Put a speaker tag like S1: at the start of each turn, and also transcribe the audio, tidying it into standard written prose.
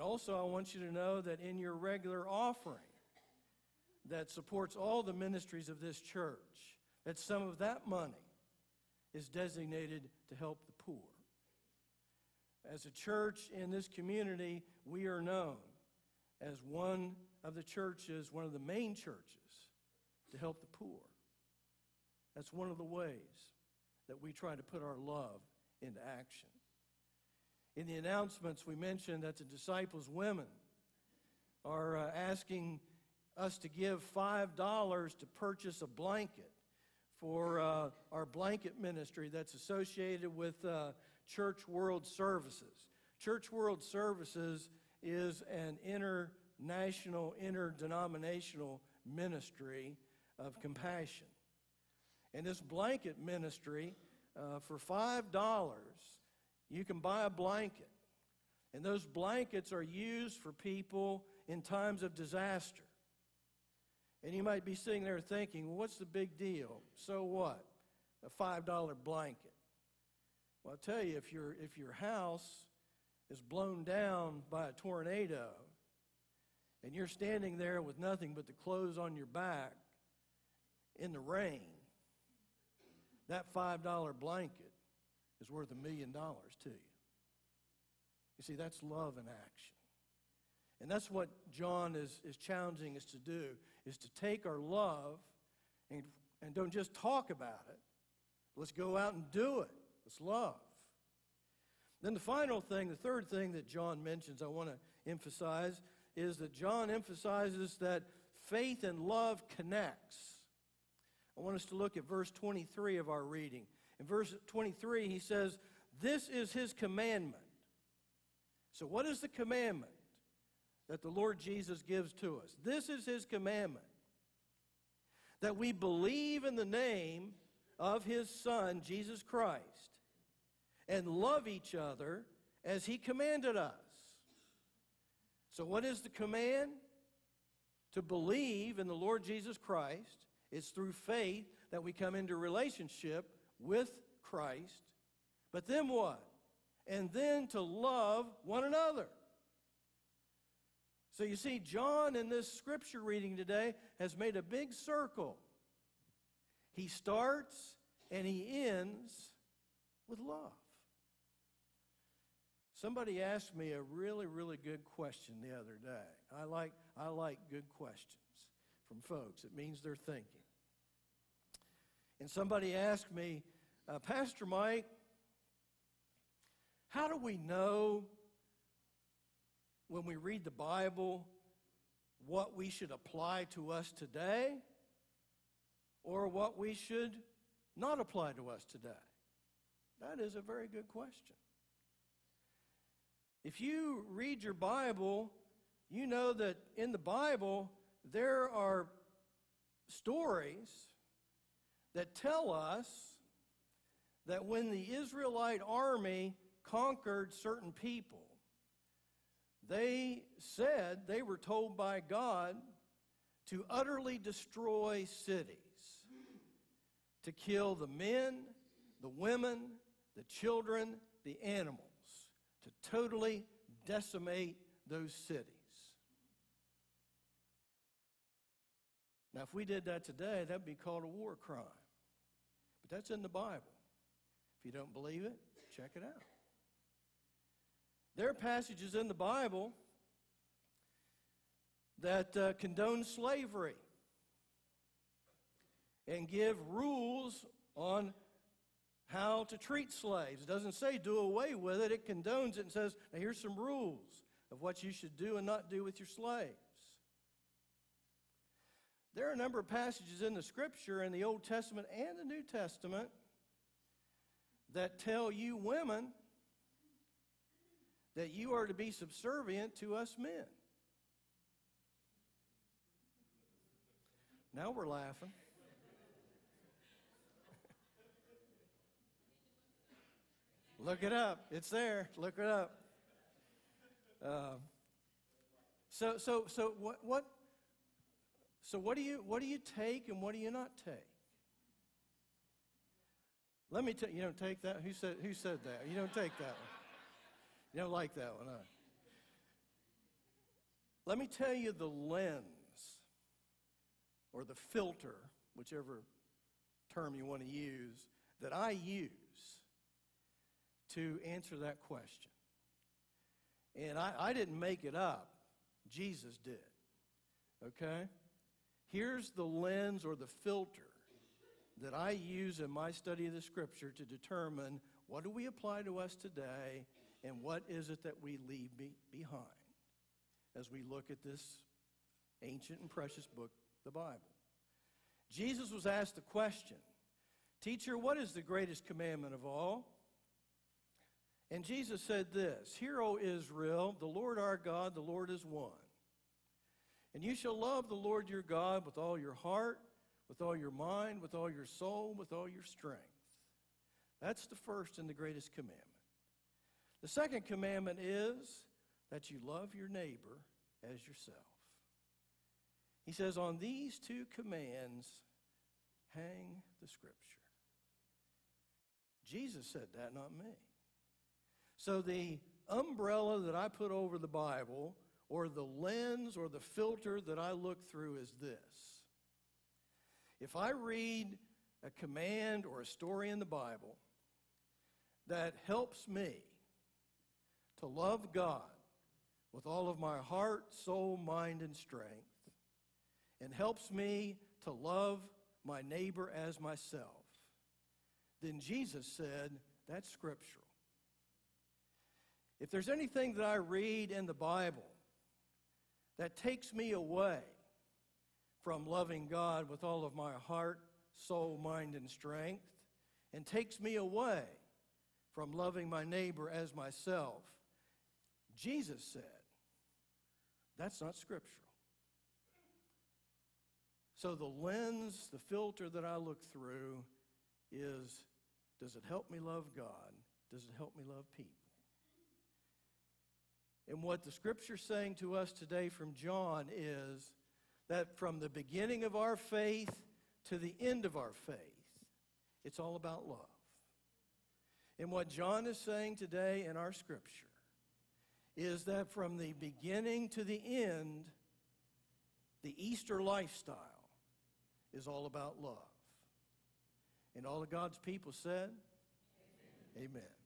S1: And also I want you to know that in your regular offering that supports all the ministries of this church, that some of that money is designated to help the poor. As a church in this community, we are known as one of the churches, one of the main churches, to help the poor. That's one of the ways that we try to put our love into action. In the announcements, we mentioned that the Disciples women are asking us to give $5 to purchase a blanket for our blanket ministry that's associated with Church World Services. Church World Services is an international, interdenominational ministry of compassion. And this blanket ministry, for $5, you can buy a blanket. And those blankets are used for people in times of disaster. And you might be sitting there thinking, well, what's the big deal? So what? A $5 blanket. Well, I'll tell you, if your house is blown down by a tornado and you're standing there with nothing but the clothes on your back in the rain, that $5 blanket is worth $1 million to you. You see, that's love in action. And that's what John is challenging us to do, is to take our love and don't just talk about it. Let's go out and do it. Let's love. Then the final thing, the third thing that John mentions I want to emphasize is that John emphasizes that faith and love connects. I want us to look at verse 23 of our reading. In verse 23, he says, "This is his commandment." So what is the commandment that the Lord Jesus gives to us? This is his commandment, that we believe in the name of his Son, Jesus Christ, and love each other as he commanded us. So what is the command? To believe in the Lord Jesus Christ. It's through faith that we come into relationship with Christ. But then what? And then to love one another. So you see, John in this scripture reading today has made a big circle. He starts and he ends with love. Somebody asked me a really, really good question the other day. I like good questions from folks. It means they're thinking. And somebody asked me, Pastor Mike, how do we know when we read the Bible what we should apply to us today or what we should not apply to us today? That is a very good question. If you read your Bible, you know that in the Bible there are stories that tell us that when the Israelite army conquered certain people, they said they were told by God to utterly destroy cities, to kill the men, the women, the children, the animals, to totally decimate those cities. Now, if we did that today, that would be called a war crime. But that's in the Bible. If you don't believe it, check it out. There are passages in the Bible that condone slavery and give rules on how to treat slaves. It doesn't say do away with it. It condones it and says, now here's some rules of what you should do and not do with your slaves. There are a number of passages in the Scripture, in the Old Testament and the New Testament, that tell you women that you are to be subservient to us men. Now we're laughing. Look it up. It's there. Look it up. So what do you take and what do you not take? Let me tell you. You don't take that. Who said that? You don't take that one. You don't like that one, huh? Let me tell you the lens or the filter, whichever term you want to use, that I use to answer that question. And I didn't make it up. Jesus did. Okay? Here's the lens or the filter that I use in my study of the Scripture to determine what do we apply to us today and what is it that we leave behind as we look at this ancient and precious book, the Bible. Jesus was asked the question, "Teacher, what is the greatest commandment of all?" And Jesus said this, "Hear, O Israel, the Lord our God, the Lord is one. And you shall love the Lord your God with all your heart, with all your mind, with all your soul, with all your strength." That's the first and the greatest commandment. The second commandment is that you love your neighbor as yourself. He says, on these two commands hang the Scripture. Jesus said that, not me. So the umbrella that I put over the Bible, or the lens or the filter that I look through, is this. If I read a command or a story in the Bible that helps me to love God with all of my heart, soul, mind, and strength, and helps me to love my neighbor as myself, then Jesus said that's scriptural. If there's anything that I read in the Bible that takes me away from loving God with all of my heart, soul, mind, and strength, and takes me away from loving my neighbor as myself, Jesus said, that's not scriptural. So the lens, the filter that I look through is, does it help me love God? Does it help me love people? And what the Scripture's saying to us today from John is that from the beginning of our faith to the end of our faith, it's all about love. And what John is saying today in our Scripture is that from the beginning to the end, the Easter lifestyle is all about love. And all of God's people said, Amen. Amen.